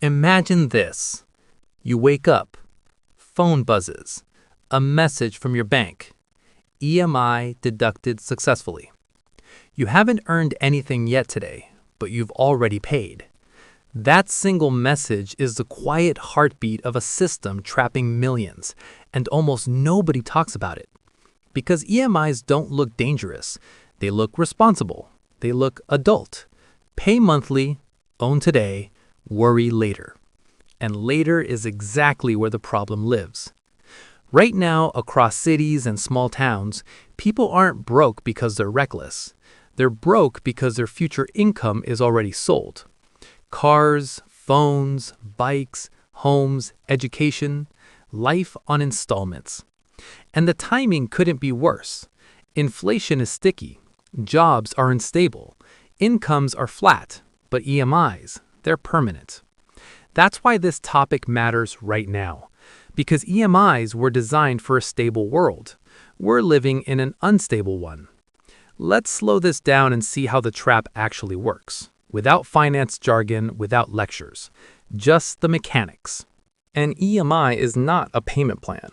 Imagine this. You wake up, phone buzzes, a message from your bank. EMI deducted successfully. You haven't earned anything yet today, but you've already paid. That single message is the quiet heartbeat of a system trapping millions, and almost nobody talks about it. Because EMIs don't look dangerous, they look responsible, they look adult. Pay monthly, own today, worry later. And later is exactly where the problem lives. Right now, across cities and small towns, people aren't broke because they're reckless. They're broke because their future income is already sold. Cars, phones, bikes, homes, education, life on installments. And the timing couldn't be worse. Inflation is sticky. Jobs are unstable. Incomes are flat. But EMIs, they're permanent. That's why this topic matters right now. Because EMIs were designed for a stable world. We're living in an unstable one. Let's slow this down and see how the trap actually works. Without finance jargon, without lectures. Just the mechanics. An EMI is not a payment plan.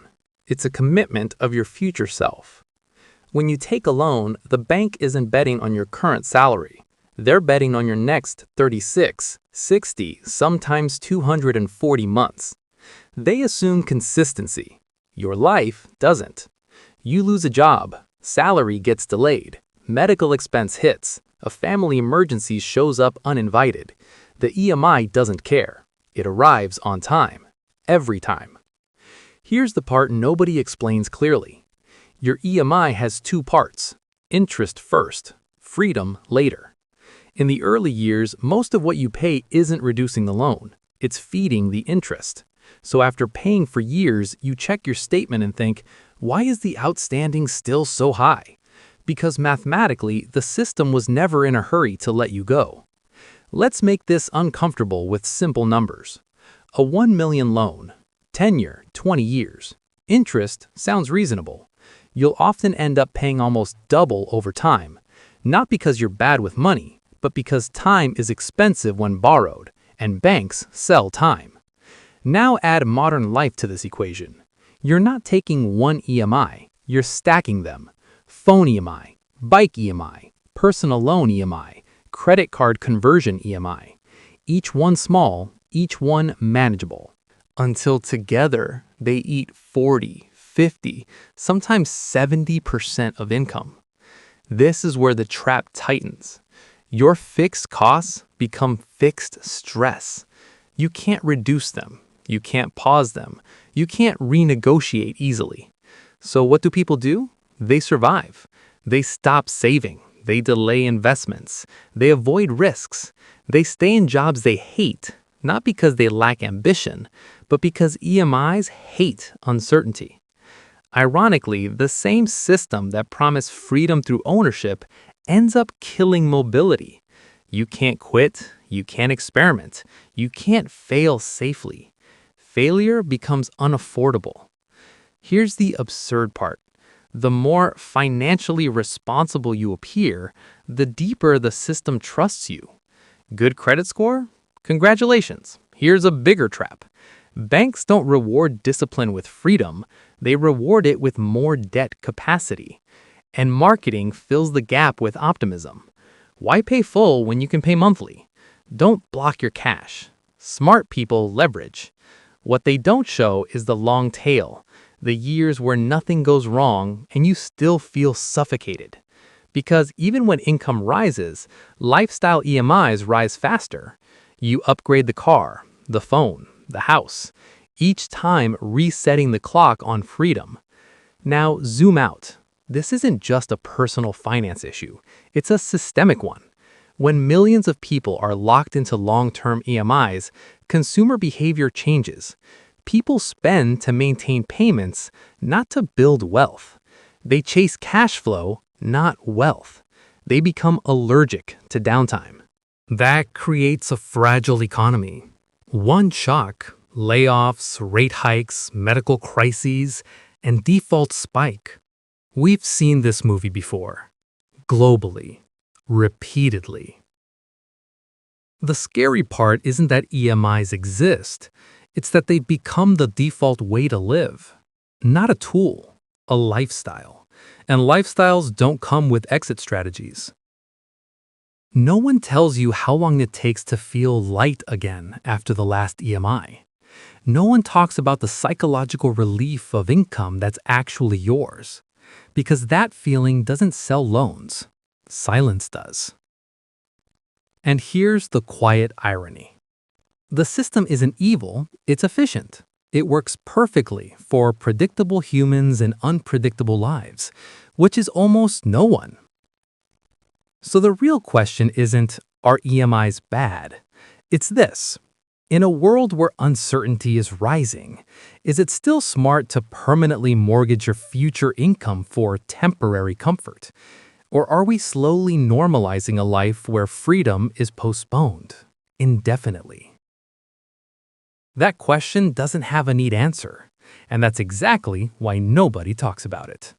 It's a commitment of your future self. When you take a loan, the bank isn't betting on your current salary. They're betting on your next 36, 60, sometimes 240 months. They assume consistency. Your life doesn't. You lose a job, salary gets delayed, medical expense hits, a family emergency shows up uninvited. The EMI doesn't care. It arrives on time. Every time. Here's the part nobody explains clearly. Your EMI has two parts. Interest first, freedom later. In the early years, most of what you pay isn't reducing the loan. It's feeding the interest. So after paying for years, you check your statement and think, why is the outstanding still so high? Because mathematically, the system was never in a hurry to let you go. Let's make this uncomfortable with simple numbers. A 1 million loan, tenure 20 years. Interest sounds reasonable. You'll often end up paying almost double over time. Not because you're bad with money, but because time is expensive when borrowed, and banks sell time. Now add modern life to this equation. You're not taking one EMI, you're stacking them. Phone EMI, bike EMI, personal loan EMI, credit card conversion EMI. Each one small, each one manageable. Until together, they eat 40, 50, sometimes 70% of income. This is where the trap tightens. Your fixed costs become fixed stress. You can't reduce them. You can't pause them. You can't renegotiate easily. So what do people do? They survive. They stop saving. They delay investments. They avoid risks. They stay in jobs they hate, not because they lack ambition, but because EMIs hate uncertainty. Ironically, the same system that promised freedom through ownership ends up killing mobility. You can't quit, you can't experiment, you can't fail safely. Failure becomes unaffordable. Here's the absurd part. The more financially responsible you appear, the deeper the system trusts you. Good credit score? Congratulations. Here's a bigger trap. Banks don't reward discipline with freedom, they reward it with more debt capacity. And marketing fills the gap with optimism. Why pay full when you can pay monthly? Don't block your cash. Smart people leverage. What they don't show is the long tail, the years where nothing goes wrong and you still feel suffocated. Because even when income rises, lifestyle EMIs rise faster. You upgrade the car, the phone, the house, each time resetting the clock on freedom. Now zoom out. This isn't just a personal finance issue, it's a systemic one. When millions of people are locked into long-term EMIs, consumer behavior changes. People spend to maintain payments, not to build wealth. They chase cash flow, not wealth. They become allergic to downtime. That creates a fragile economy. One shock, layoffs, rate hikes, medical crises, and default spike. We've seen this movie before, globally, repeatedly. The scary part isn't that EMIs exist, it's that they've become the default way to live. Not a tool, a lifestyle. And lifestyles don't come with exit strategies. No one tells you how long it takes to feel light again after the last EMI. No one talks about the psychological relief of income that's actually yours. Because that feeling doesn't sell loans. Silence does. And here's the quiet irony. The system isn't evil, it's efficient. It works perfectly for predictable humans and unpredictable lives, which is almost no one. So the real question isn't, are EMIs bad? It's this. In a world where uncertainty is rising, is it still smart to permanently mortgage your future income for temporary comfort? Or are we slowly normalizing a life where freedom is postponed indefinitely? That question doesn't have a neat answer, and that's exactly why nobody talks about it.